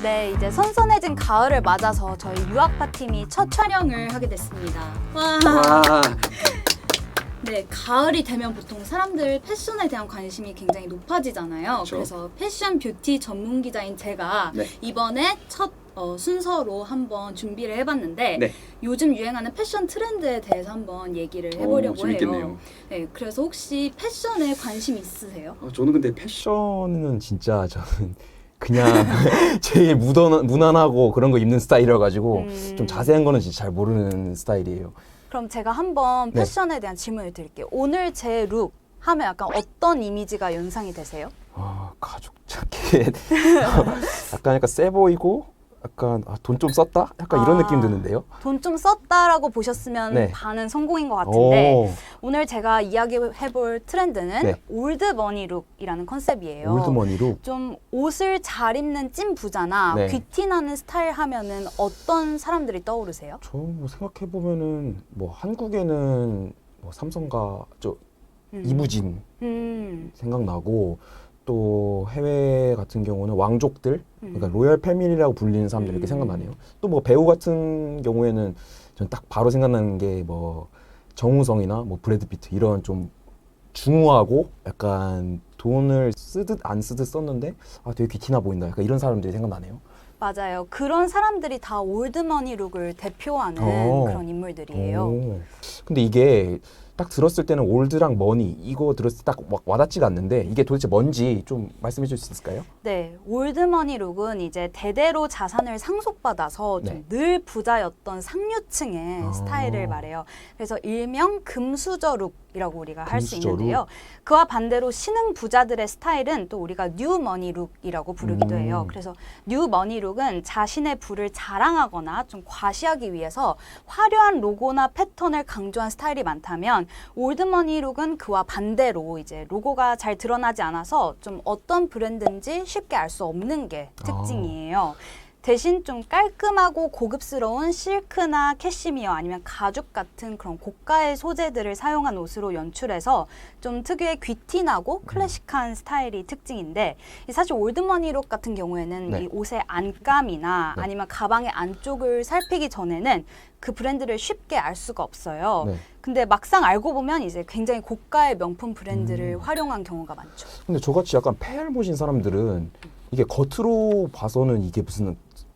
네, 이제 선선해진 가을을 맞아서 저희 유학파팀이 첫 촬영을 하게 됐습니다. 와. 아, 네, 가을이 되면 보통 사람들 패션에 대한 관심이 굉장히 높아지잖아요. 그렇죠. 그래서 패션 뷰티 전문 기자인 제가 네. 이번에 첫 순서로 한번 준비를 해봤는데 네. 요즘 유행하는 패션 트렌드에 대해서 한번 얘기를 해보려고 재밌겠네요. 해요. 네, 그래서 혹시 패션에 관심 있으세요? 저는 근데 패션은 진짜 저는 그냥 제일 무난하고 그런 거 입는 스타일이라 가지고 좀 자세한 거는 진짜 잘 모르는 스타일이에요. 그럼 제가 한번 네. 패션에 대한 질문을 드릴게요. 오늘 제 룩 하면 약간 어떤 이미지가 연상이 되세요? 가죽 자켓 약간 세 보이고 약간 돈 좀 썼다? 약간 이런 느낌 드는데요. 돈 좀 썼다라고 보셨으면 네. 반은 성공인 것 같은데 오, 오늘 제가 이야기해볼 트렌드는 네. 올드머니 룩이라는 컨셉이에요. 올드머니로 좀 옷을 잘 입는 찐 부자나 네. 귀티나는 스타일 하면은 어떤 사람들이 떠오르세요? 저 뭐 생각해 보면은 뭐 한국에는 뭐 삼성가 이무진 생각나고 또 해외 같은 경우는 왕족들 그러니까 로열 패밀리라고 불리는 사람들 이렇게 생각나네요. 또 뭐 배우 같은 경우에는 전 딱 바로 생각나는 게 뭐 정우성이나 뭐 브래드 피트 이런 좀 중후하고 약간 돈을 쓰듯 안 쓰듯 썼는데 되게 귀티나 보인다. 약간 이런 사람들이 생각나네요. 맞아요. 그런 사람들이 다 올드머니 룩을 대표하는 그런 인물들이에요. 오. 근데 이게 딱 들었을 때는 올드랑 머니 이거 들었을 때 딱 와닿지가 않는데 이게 도대체 뭔지 좀 말씀해 줄 수 있을까요? 네, 올드머니 룩은 이제 대대로 자산을 상속받아서 좀 네. 늘 부자였던 상류층의 스타일을 말해요. 그래서 일명 금수저 룩이라고 우리가 할 수 금수저 있는데요. 그와 반대로 신흥 부자들의 스타일은 또 우리가 뉴머니 룩이라고 부르기도 해요. 그래서 뉴머니 룩은 자신의 부를 자랑하거나 좀 과시하기 위해서 화려한 로고나 패턴을 강조한 스타일이 많다면 올드머니 룩은 그와 반대로 이제 로고가 잘 드러나지 않아서 좀 어떤 브랜드인지 쉽게 알 수 없는 게 특징이에요. 대신 좀 깔끔하고 고급스러운 실크나 캐시미어 아니면 가죽 같은 그런 고가의 소재들을 사용한 옷으로 연출해서 좀 특유의 귀티나고 클래식한 스타일이 특징인데 사실 올드머니 룩 같은 경우에는 네. 이 옷의 안감이나 네. 아니면 가방의 안쪽을 살피기 전에는 그 브랜드를 쉽게 알 수가 없어요. 네. 근데 막상 알고 보면 이제 굉장히 고가의 명품 브랜드를 활용한 경우가 많죠. 근데 저같이 약간 폐알못인 사람들은 이게 겉으로 봐서는 이게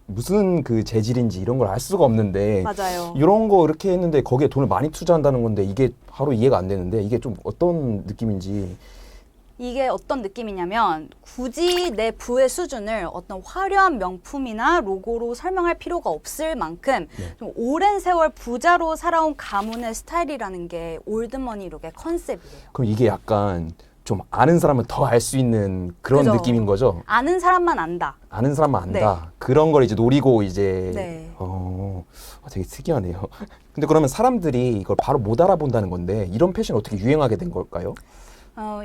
무슨 그 재질인지 이런 걸 알 수가 없는데 맞아요. 이런 거 이렇게 했는데 거기에 돈을 많이 투자한다는 건데 이게 바로 이해가 안 되는데 이게 좀 어떤 느낌인지. 이게 어떤 느낌이냐면 굳이 내 부의 수준을 어떤 화려한 명품이나 로고로 설명할 필요가 없을 만큼 네. 좀 오랜 세월 부자로 살아온 가문의 스타일이라는 게 올드머니 룩의 컨셉이에요. 그럼 이게 약간 좀 아는 사람은 더 알 수 있는 그런 그죠. 느낌인 거죠? 아는 사람만 안다. 아는 사람만 안다. 그런 걸 이제 노리고 이제 네. 되게 특이하네요. 근데 그러면 사람들이 이걸 바로 못 알아본다는 건데 이런 패션이 어떻게 유행하게 된 걸까요?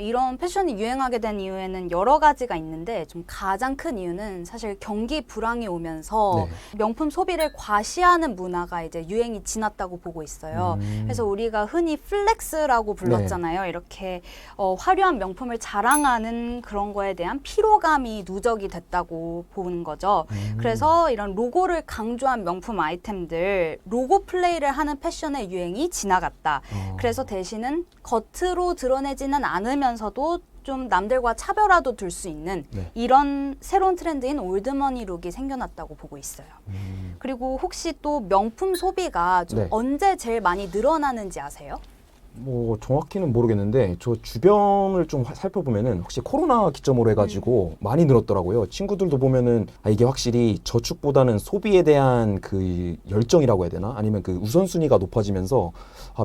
이런 패션이 유행하게 된 이유에는 여러 가지가 있는데 좀 가장 큰 이유는 사실 경기 불황이 오면서 네. 명품 소비를 과시하는 문화가 이제 유행이 지났다고 보고 있어요. 그래서 우리가 흔히 플렉스라고 불렀잖아요. 이렇게 화려한 명품을 자랑하는 그런 거에 대한 피로감이 누적이 됐다고 보는 거죠. 그래서 이런 로고를 강조한 명품 아이템들, 로고 플레이를 하는 패션의 유행이 지나갔다. 그래서 대신은 겉으로 드러내지는 않으면서도 좀 남들과 차별화도 둘 수 있는 네. 이런 새로운 트렌드인 올드머니 룩이 생겨났다고 보고 있어요. 그리고 혹시 또 명품 소비가 좀 네. 언제 제일 많이 늘어나는지 아세요? 뭐 정확히는 모르겠는데 저 주변을 좀 살펴보면은 혹시 코로나 기점으로 해가지고 많이 늘었더라고요. 친구들도 보면은 이게 확실히 저축보다는 소비에 대한 그 열정이라고 해야 되나? 아니면 그 우선순위가 높아지면서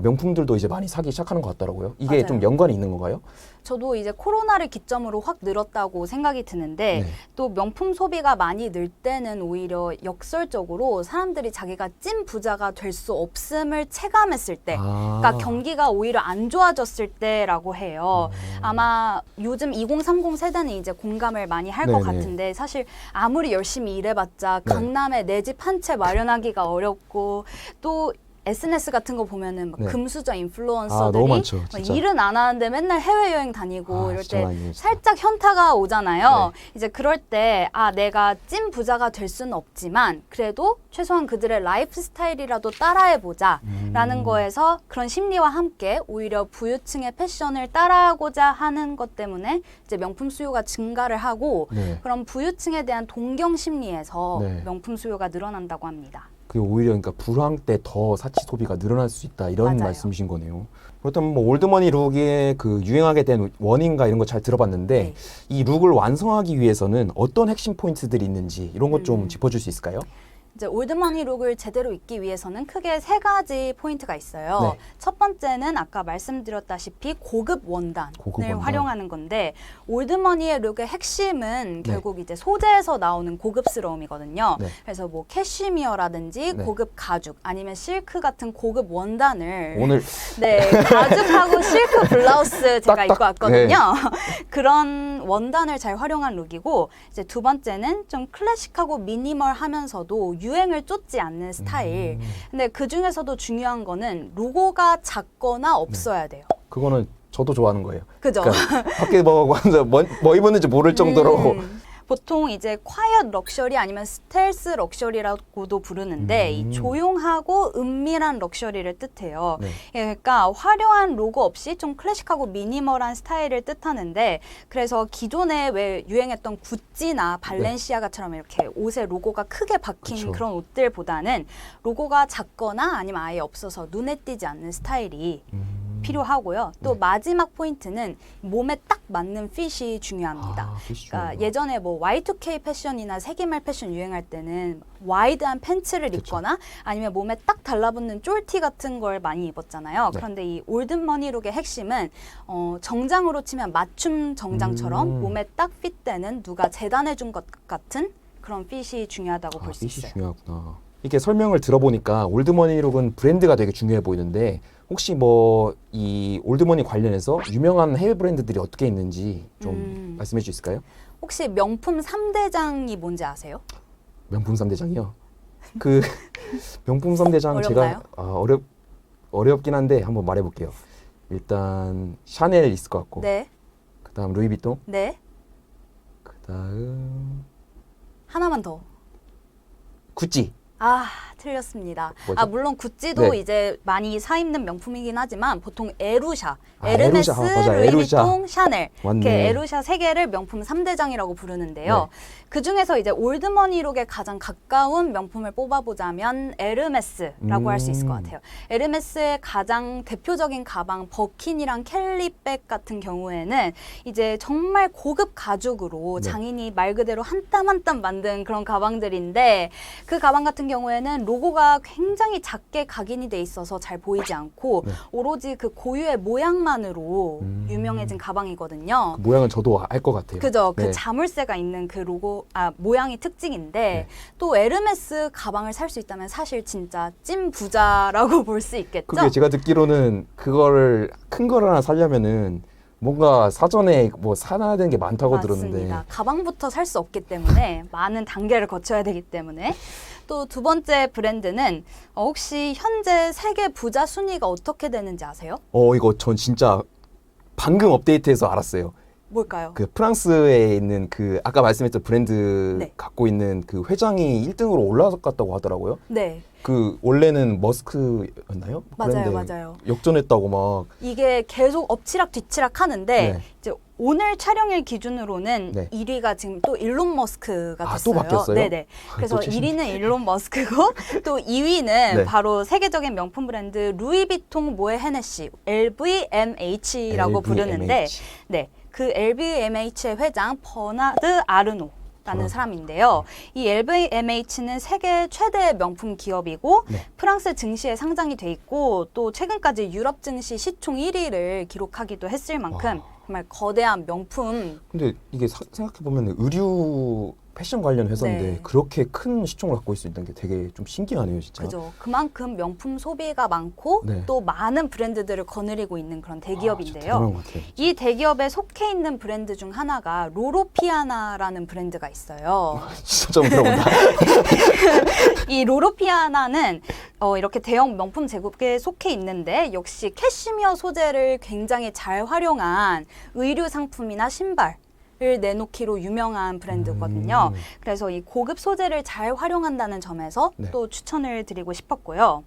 명품들도 이제 많이 사기 시작하는 것 같더라고요. 이게 맞아요. 좀 연관이 있는 건가요? 저도 이제 코로나를 기점으로 확 늘었다고 생각이 드는데 네. 또 명품 소비가 많이 늘 때는 오히려 역설적으로 사람들이 자기가 찐 부자가 될 수 없음을 체감했을 때 그러니까 경기가 오히려 안 좋아졌을 때라고 해요. 아마 요즘 2030 세대는 이제 공감을 많이 할 것 네네. 같은데 사실 아무리 열심히 일해봤자 네. 강남에 내 집 한 채 마련하기가 어렵고 또 SNS 같은 거 보면은 막 네. 금수저 아, 인플루언서들이 너무 많죠. 막 진짜. 일은 안 하는데 맨날 해외여행 다니고 이럴 진짜 때 많이 진짜. 살짝 현타가 오잖아요. 네. 이제 그럴 때 내가 찐 부자가 될 수는 없지만 그래도 최소한 그들의 라이프 스타일이라도 따라해보자 라는 거에서 그런 심리와 함께 오히려 부유층의 패션을 따라하고자 하는 것 때문에 이제 명품 수요가 증가를 하고 네. 그런 부유층에 대한 동경 심리에서 네. 명품 수요가 늘어난다고 합니다. 그게 오히려 그러니까 불황 때 더 사치 소비가 늘어날 수 있다 이런 맞아요. 말씀이신 거네요. 그렇다면 뭐 올드머니 룩의 그 유행하게 된 원인과 이런 거 잘 들어봤는데 네. 이 룩을 완성하기 위해서는 어떤 핵심 포인트들이 있는지 이런 것 좀 짚어줄 수 있을까요? 이제 올드머니 룩을 제대로 입기 위해서는 크게 세 가지 포인트가 있어요. 네. 첫 번째는 아까 말씀드렸다시피 고급 원단을 고급 원단. 활용하는 건데 올드머니의 룩의 핵심은 네. 결국 이제 소재에서 나오는 고급스러움이거든요. 네. 그래서 뭐 캐시미어라든지 네. 고급 가죽 아니면 실크 같은 고급 원단을 오늘 네, 가죽하고 실크 블라우스 제가 딱딱, 입고 왔거든요. 그런 원단을 잘 활용한 룩이고 이제 두 번째는 좀 클래식하고 미니멀하면서도 유행을 쫓지 않는 스타일. 근데 그 중에서도 중요한 거는 로고가 작거나 없어야 돼요. 그거는 저도 좋아하는 거예요. 그죠? 그러니까 밖에 뭐 입었는지 모를 정도로 보통 이제 quiet 럭셔리 아니면 스텔스 럭셔리라고도 부르는데 이 조용하고 은밀한 럭셔리를 뜻해요. 네. 예, 그러니까 화려한 로고 없이 좀 클래식하고 미니멀한 스타일을 뜻하는데 그래서 기존에 왜 유행했던 구찌나 발렌시아가처럼 이렇게 옷에 로고가 크게 박힌 그쵸. 그런 옷들보다는 로고가 작거나 아니면 아예 없어서 눈에 띄지 않는 스타일이 필요하고요. 또 네. 마지막 포인트는 몸에 딱 맞는 핏이 중요합니다. 핏이 그러니까 중요하구나. 예전에 뭐 Y2K 패션이나 세기말 패션 유행할 때는 와이드한 팬츠를 그쵸. 입거나 아니면 몸에 딱 달라붙는 쫄티 같은 걸 많이 입었잖아요. 네. 그런데 이 올드머니 룩의 핵심은 정장으로 치면 맞춤 정장처럼 몸에 딱 핏되는 누가 재단해 준 것 같은 그런 핏이 중요하다고 볼 수 핏이 있어요. 중요하구나. 이렇게 설명을 들어보니까 올드머니 룩은 브랜드가 되게 중요해 보이는데 혹시 뭐 이 올드머니 관련해서 유명한 해외 브랜드들이 어떻게 있는지 좀 말씀해 주실 수 있을까요? 혹시 명품 3대장이 뭔지 아세요? 명품 3대장이요. 그 명품 3대장 어렵나요? 제가 어렵긴 한데 한번 말해 볼게요. 일단 샤넬 있을 것 같고. 네. 그다음 루이비통. 네. 그다음 하나만 더. 구찌. 틀렸습니다. 뭐죠? 물론 구찌도 네. 이제 많이 사 입는 명품이긴 하지만 보통 에루샤, 에루샤. 에르메스, 맞아, 루이비통, 에루샤. 샤넬 맞네. 이렇게 에루샤 세 개를 명품 3대장이라고 부르는데요. 그 중에서 이제 올드머니 룩에 가장 가까운 명품을 뽑아보자면 에르메스라고 할 수 있을 것 같아요. 에르메스의 가장 대표적인 가방 버킨이랑 캘리백 같은 경우에는 이제 정말 고급 가죽으로 네. 장인이 말 그대로 한 땀 한 땀 만든 그런 가방들인데 그 가방 같은 경우에는 로고가 굉장히 작게 각인이 돼 있어서 잘 보이지 않고 네. 오로지 그 고유의 모양만으로 유명해진 가방이거든요. 그 모양은 저도 알 것 같아요. 그죠. 네. 그 자물쇠가 있는 그 로고, 모양이 특징인데 네. 또 에르메스 가방을 살 수 있다면 사실 진짜 찐 부자라고 볼 수 있겠죠. 그게 제가 듣기로는 그거를 큰 거를 하나 사려면은 뭔가 사전에 뭐 사놔야 되는 게 많다고 맞습니다. 들었는데 가방부터 살 수 없기 때문에 많은 단계를 거쳐야 되기 때문에 또 두 번째 브랜드는 혹시 현재 세계 부자 순위가 어떻게 되는지 아세요? 이거 전 진짜 방금 업데이트해서 알았어요. 뭘까요? 그 프랑스에 있는 그 아까 말씀했던 브랜드 네. 갖고 있는 그 회장이 1등으로 올라갔다고 하더라고요. 네. 그 원래는 머스크였나요? 맞아요, 그런데 맞아요. 역전했다고 막. 이게 계속 엎치락 뒤치락 하는데 네. 이제 오늘 촬영일 기준으로는 네. 1위가 지금 또 일론 머스크가 됐어요. 또 바뀌었어요? 네네. 그래서 또 최신- 1위는 일론 머스크고 또 2위는 네. 바로 세계적인 명품 브랜드 루이비통 모에 헤네시 LVMH라고 부르는데 LVMH. 네. 그 LVMH의 회장 버나드 아르노라는 사람인데요. 이 LVMH는 세계 최대 명품 기업이고 네. 프랑스 증시에 상장이 돼 있고 또 최근까지 유럽 증시 시총 1위를 기록하기도 했을 만큼 정말 거대한 명품. 근데 이게 생각해 보면 의류 패션 관련 회사인데 네. 그렇게 큰 시총을 갖고 있을 수 있다는 게 되게 좀 신기하네요, 진짜. 그죠. 그만큼 명품 소비가 많고 네. 또 많은 브랜드들을 거느리고 있는 그런 진짜 대기업인데요. 대단한 것 같아요. 이 대기업에 속해 있는 브랜드 중 하나가 로로피아나라는 브랜드가 있어요. 진짜 처음 들어본다. 이 로로피아나는 이렇게 대형 명품 제국에 속해 있는데 역시 캐시미어 소재를 굉장히 잘 활용한 의류 상품이나 신발을 내놓기로 유명한 브랜드거든요. 그래서 이 고급 소재를 잘 활용한다는 점에서 네. 또 추천을 드리고 싶었고요.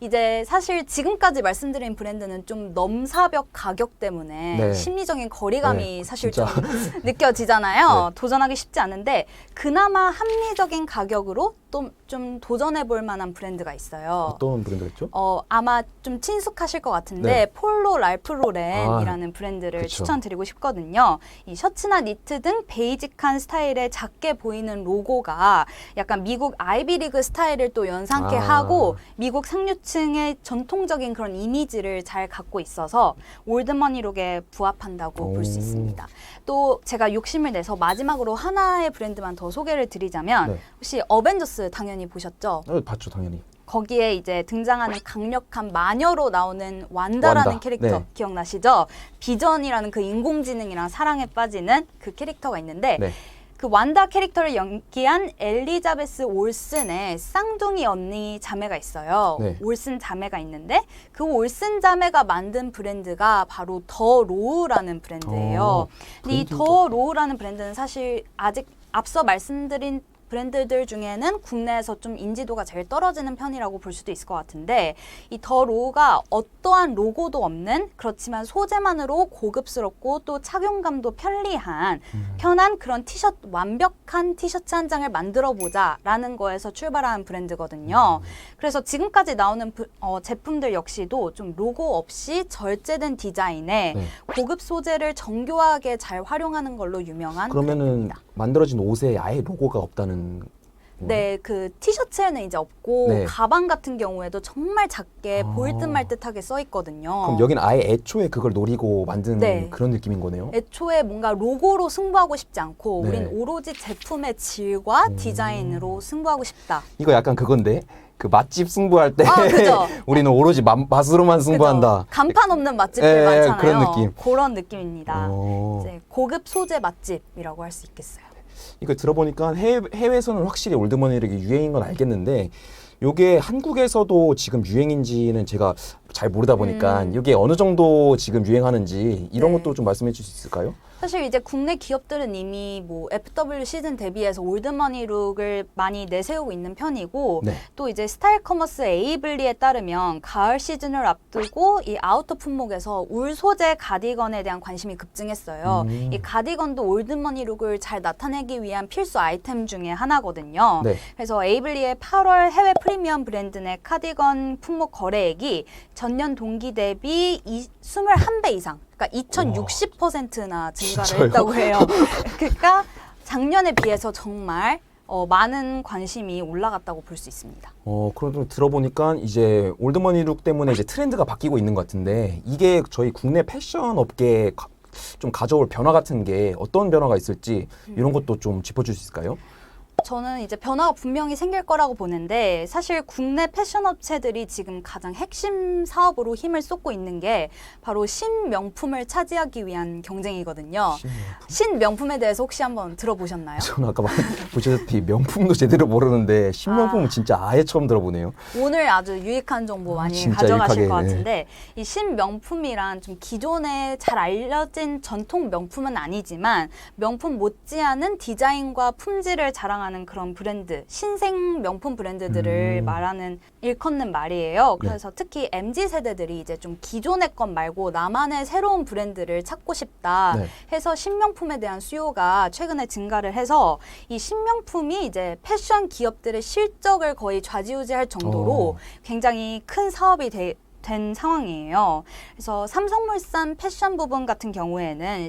이제 사실 지금까지 말씀드린 브랜드는 좀 넘사벽 가격 때문에 네. 심리적인 거리감이 네, 사실 진짜. 좀 느껴지잖아요. 네. 도전하기 쉽지 않은데 그나마 합리적인 가격으로 또 좀 도전해 볼 만한 브랜드가 있어요. 어떤 브랜드였죠? 아마 좀 친숙하실 것 같은데 네. 폴로 랄프 로렌이라는 브랜드를 그쵸. 추천드리고 싶거든요. 이 셔츠나 니트 등 베이직한 스타일의 작게 보이는 로고가 약간 미국 아이비리그 스타일을 또 연상케 하고 미국 상류층의 전통적인 그런 이미지를 잘 갖고 있어서 올드머니룩에 부합한다고 볼 수 오. 있습니다. 또 제가 욕심을 내서 마지막으로 하나의 브랜드만 더 소개를 드리자면 네. 혹시 어벤져스 당연히 보셨죠? 봤죠, 당연히. 거기에 이제 등장하는 강력한 마녀로 나오는 완다라는 완다. 캐릭터 네. 기억나시죠? 비전이라는 그 인공지능이랑 사랑에 빠지는 그 캐릭터가 있는데 네. 그 완다 캐릭터를 연기한 엘리자베스 올슨의 쌍둥이 언니 자매가 있어요. 네. 올슨 자매가 있는데 그 올슨 자매가 만든 브랜드가 바로 더 로우라는 브랜드예요. 근데 이 더 로우라는 브랜드는 사실 아직 앞서 말씀드린 브랜드들 중에는 국내에서 좀 인지도가 제일 떨어지는 편이라고 볼 수도 있을 것 같은데 이 더 로우가 어떠한 로고도 없는 그렇지만 소재만으로 고급스럽고 또 착용감도 편리한 편한 그런 완벽한 티셔츠 한 장을 만들어 보자라는 거에서 출발한 브랜드거든요. 그래서 지금까지 나오는 제품들 역시도 좀 로고 없이 절제된 디자인에 네. 고급 소재를 정교하게 잘 활용하는 걸로 유명한 그러면은 브랜드입니다. 만들어진 옷에 아예 로고가 없다는 네, 그 티셔츠에는 이제 없고 네. 가방 같은 경우에도 정말 작게 아. 보일 듯 말 듯하게 써 있거든요. 그럼 여기는 아예 애초에 그걸 노리고 만든 네. 그런 느낌인 거네요? 애초에 뭔가 로고로 승부하고 싶지 않고 네. 우린 오로지 제품의 질과 디자인으로 승부하고 싶다. 이거 약간 그건데 그 맛집 승부할 때 그죠. 우리는 오로지 맛으로만 승부한다. 그죠? 간판 없는 맛집들 예, 많잖아요. 그런 느낌. 그런 느낌입니다. 오. 이제 고급 소재 맛집이라고 할 수 있겠어요. 이거 들어보니까 해외에서는 확실히 올드머니룩이 유행인 건 알겠는데 요게 한국에서도 지금 유행인지는 제가 잘 모르다 보니까 이게 어느 정도 지금 유행하는지 이런 네. 것도 좀 말씀해 주실 수 있을까요? 사실 이제 국내 기업들은 이미 뭐 FW 시즌 대비해서 올드머니 룩을 많이 내세우고 있는 편이고 네. 또 이제 스타일 커머스 에이블리에 따르면 가을 시즌을 앞두고 이 아우터 품목에서 울 소재 가디건에 대한 관심이 급증했어요. 이 가디건도 올드머니 룩을 잘 나타내기 위한 필수 아이템 중에 하나거든요. 네. 그래서 에이블리의 8월 해외 프리미엄 브랜드 내 카디건 품목 거래액이 전년 동기 대비 21배 이상, 그러니까 2060%나 증가를 진짜요? 했다고 해요. 그러니까 작년에 비해서 정말 많은 관심이 올라갔다고 볼 수 있습니다. 그럼 들어보니까 이제 올드머니룩 때문에 이제 트렌드가 바뀌고 있는 것 같은데 이게 저희 국내 패션 업계에 좀 가져올 변화 같은 게 어떤 변화가 있을지 이런 것도 좀 짚어줄 수 있을까요? 저는 이제 변화가 분명히 생길 거라고 보는데 사실 국내 패션 업체들이 지금 가장 핵심 사업으로 힘을 쏟고 있는 게 바로 신명품을 차지하기 위한 경쟁이거든요. 신명품에 대해서 혹시 한번 들어보셨나요? 저는 아까 보셨다시피 명품도 제대로 모르는데 신명품은 진짜 아예 처음 들어보네요. 오늘 아주 유익한 정보 많이 진짜 가져가실 유익하게, 것 같은데 이 신명품이란 좀 기존에 잘 알려진 전통 명품은 아니지만 명품 못지않은 디자인과 품질을 자랑하는 그런 브랜드, 신생 명품 브랜드들을 말하는 일컫는 말이에요. 그래서 특히 MZ세대들이 이제 좀 기존의 것 말고 나만의 새로운 브랜드를 찾고 싶다 네. 해서 신명품에 대한 수요가 최근에 증가를 해서 이 신명품이 이제 패션 기업들의 실적을 거의 좌지우지할 정도로 굉장히 큰 사업이 된 상황이에요. 그래서 삼성물산 패션 부분 같은 경우에는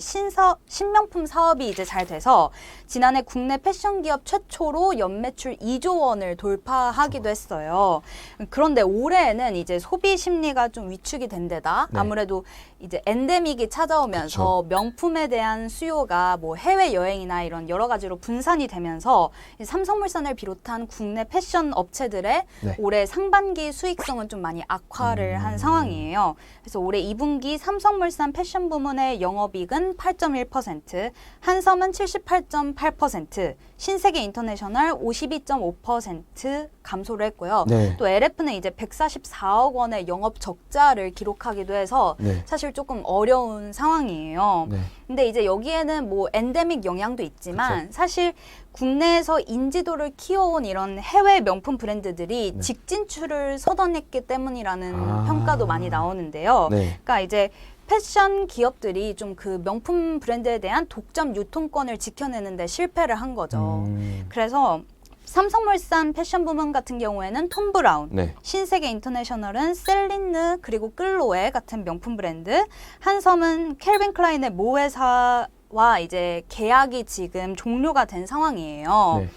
신명품 사업이 이제 잘 돼서 지난해 국내 패션 기업 최초로 연매출 2조 원을 돌파하기도 했어요. 그런데 올해에는 이제 소비 심리가 좀 위축이 된 데다 네. 아무래도 이제 엔데믹이 찾아오면서 그쵸. 명품에 대한 수요가 뭐 해외 여행이나 이런 여러 가지로 분산이 되면서 삼성물산을 비롯한 국내 패션 업체들의 네. 올해 상반기 수익성은 좀 많이 악화를 한 상황이에요. 그래서 올해 2분기 삼성물산 패션 부문의 영업이익은 8.1%, 한섬은 78.8%, 신세계 인터내셔널 52.5% 감소를 했고요. 네. 또 LF는 이제 144억 원의 영업 적자를 기록하기도 해서 네. 사실 조금 어려운 상황이에요. 네. 근데 이제 여기에는 뭐 엔데믹 영향도 있지만 사실 국내에서 인지도를 키워온 이런 해외 명품 브랜드들이 네. 직진출을 서던했기 때문이라는 아. 평가도 많이 나오는데요. 네. 그러니까 이제 패션 기업들이 좀 그 명품 브랜드에 대한 독점 유통권을 지켜내는데 실패를 한 거죠. 그래서 삼성물산 패션 부문 같은 경우에는 톰 브라운, 네. 신세계 인터내셔널은 셀린느 그리고 끌로에 같은 명품 브랜드, 한섬은 캘빈 클라인의 모 회사와 이제 계약이 지금 종료가 된 상황이에요. 네.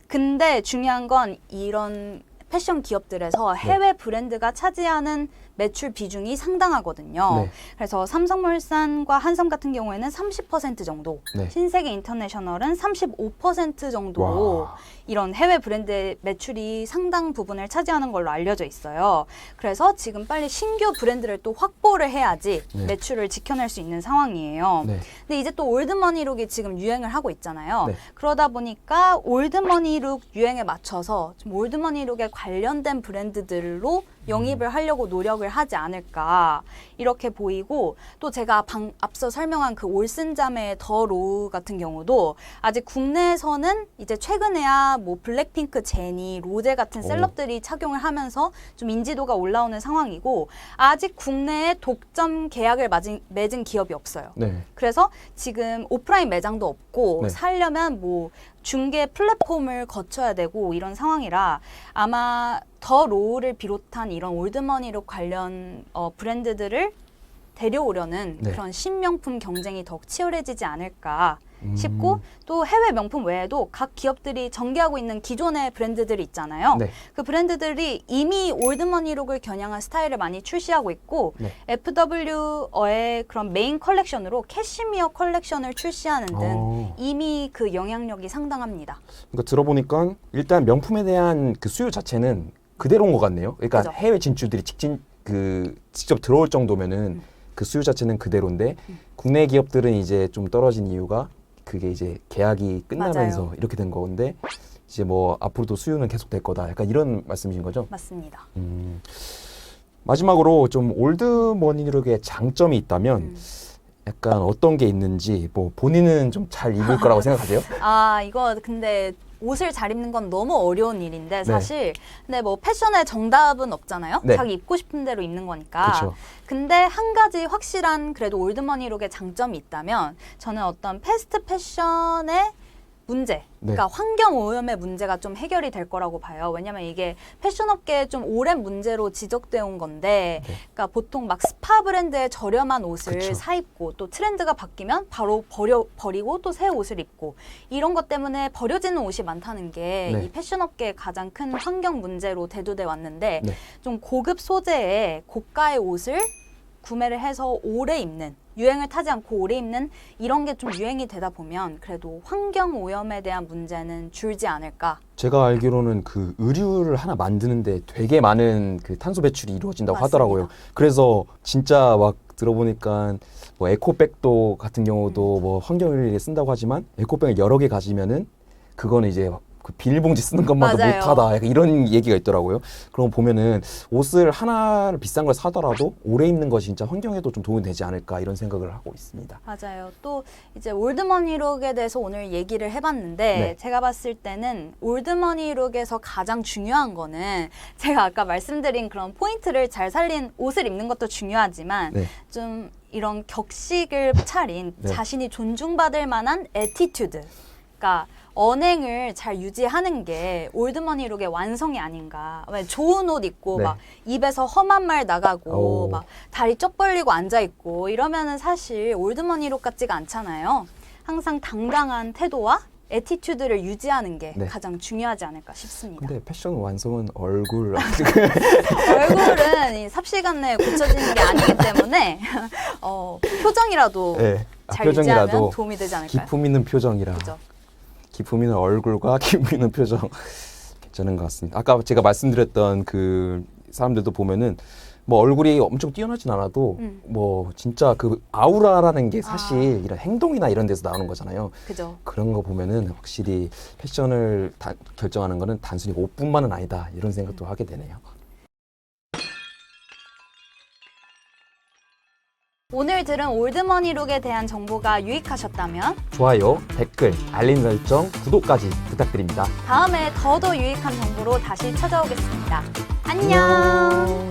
근데 중요한 건 이런 패션 기업들에서 해외 브랜드가 차지하는 매출 비중이 상당하거든요. 네. 그래서 삼성물산과 한섬 같은 경우에는 30% 정도, 네. 신세계 인터내셔널은 35% 정도 와. 이런 해외 브랜드의 매출이 상당 부분을 차지하는 걸로 알려져 있어요. 그래서 지금 빨리 신규 브랜드를 또 확보를 해야지 네. 매출을 지켜낼 수 있는 상황이에요. 네. 근데 이제 또 올드머니룩이 지금 유행을 하고 있잖아요. 네. 그러다 보니까 올드머니룩 유행에 맞춰서 좀 올드머니룩에 관련된 브랜드들로 영입을 하려고 노력을 하지 않을까 이렇게 보이고, 또 제가 앞서 설명한 그 올슨 자매의 더 로우 같은 경우도 아직 국내에서는 이제 최근에야 뭐 블랙핑크, 제니, 로제 같은 셀럽들이 착용을 하면서 좀 인지도가 올라오는 상황이고, 아직 국내에 독점 계약을 맺은 기업이 없어요. 네. 그래서 지금 오프라인 매장도 없고 네. 살려면 뭐 중개 플랫폼을 거쳐야 되고 이런 상황이라 아마 더 로우를 비롯한 이런 올드머니룩 관련 브랜드들을 데려오려는 네. 그런 신명품 경쟁이 더욱 치열해지지 않을까 싶고, 또 해외 명품 외에도 각 기업들이 전개하고 있는 기존의 브랜드들이 있잖아요. 네. 그 브랜드들이 이미 올드머니룩을 겨냥한 스타일을 많이 출시하고 있고, 네. FW의 그런 메인 컬렉션으로 캐시미어 컬렉션을 출시하는 등 이미 그 영향력이 상당합니다. 그러니까 들어보니까 일단 명품에 대한 그 수요 자체는 그대로인 것 같네요. 그러니까 그죠. 해외 진출들이 직접 들어올 정도면은 그 수요 자체는 그대로인데 국내 기업들은 이제 좀 떨어진 이유가 그게 이제 계약이 끝나면서 맞아요. 이렇게 된 건데, 이제 뭐 앞으로도 수요는 계속 될 거다. 약간 이런 말씀이신 거죠? 맞습니다. 마지막으로 좀 올드머니룩의 장점이 있다면 약간 어떤 게 있는지, 뭐 본인은 좀 잘 입을 거라고 생각하세요? 아, 이거 근데 옷을 잘 입는 건 너무 어려운 일인데 사실 근데 뭐 패션에 정답은 없잖아요. 네. 자기 입고 싶은 대로 입는 거니까. 그쵸. 근데 한 가지 확실한 그래도 올드머니룩의 장점이 있다면 저는 어떤 패스트 패션의 문제, 네. 그러니까 환경 오염의 문제가 좀 해결이 될 거라고 봐요. 왜냐면 이게 패션업계에 좀 오랜 문제로 지적되어 온 건데, 네. 그러니까 보통 막 스파 브랜드의 저렴한 옷을 그쵸. 사 입고 또 트렌드가 바뀌면 바로 버리고 또 새 옷을 입고 이런 것 때문에 버려지는 옷이 많다는 게 이 네. 패션업계의 가장 큰 환경 문제로 대두돼 왔는데, 네. 좀 고급 소재의 고가의 옷을 구매를 해서 오래 입는, 유행을 타지 않고 오래 입는 이런 게 좀 유행이 되다 보면 그래도 환경 오염에 대한 문제는 줄지 않을까. 제가 알기로는 그 의류를 하나 만드는데 되게 많은 그 탄소 배출이 이루어진다고 맞습니다. 하더라고요. 그래서 진짜 막 들어보니까 뭐 에코백도 같은 경우도 뭐 환경을 위해 쓴다고 하지만 에코백을 여러 개 가지면은 그거는 이제 그 비닐봉지 쓰는 것만도 맞아요. 못하다, 약간 이런 얘기가 있더라고요. 그럼 보면은 옷을 하나를 비싼 걸 사더라도 오래 입는 것이 진짜 환경에도 좀 도움이 되지 않을까, 이런 생각을 하고 있습니다. 맞아요. 또 이제 올드머니룩에 대해서 오늘 얘기를 해봤는데 네. 제가 봤을 때는 올드머니룩에서 가장 중요한 거는 제가 아까 말씀드린 그런 포인트를 잘 살린 옷을 입는 것도 중요하지만 네. 좀 이런 격식을 차린 네. 자신이 존중받을 만한 애티튜드, 그러니까 언행을 잘 유지하는 게 올드머니룩의 완성이 아닌가. 왜 좋은 옷 입고 네. 막 입에서 험한 말 나가고 오. 막 다리 쩍 벌리고 앉아 있고 이러면은 사실 올드머니룩 같지가 않잖아요. 항상 당당한 태도와 애티튜드를 유지하는 게 네. 가장 중요하지 않을까 싶습니다. 근데 패션 완성은 얼굴 얼굴은 이 삽시간 내에 고쳐지는 게 아니기 때문에 표정이라도 네. 잘 유지하면 도움이 되지 않을까요? 기품 있는 표정이라. 그죠? 기품 있는 얼굴과 기품 있는 표정 괜찮은 것 같습니다. 아까 제가 말씀드렸던 그 사람들도 보면은 뭐 얼굴이 엄청 뛰어나진 않아도 뭐 진짜 그 아우라라는 게 사실 이런 행동이나 이런 데서 나오는 거잖아요. 그죠. 그런 거 보면은 확실히 패션을 결정하는 거는 단순히 옷뿐만은 아니다 이런 생각도 하게 되네요. 오늘 들은 올드머니룩에 대한 정보가 유익하셨다면 좋아요, 댓글, 알림 설정, 구독까지 부탁드립니다. 다음에 더더 유익한 정보로 다시 찾아오겠습니다. 안녕.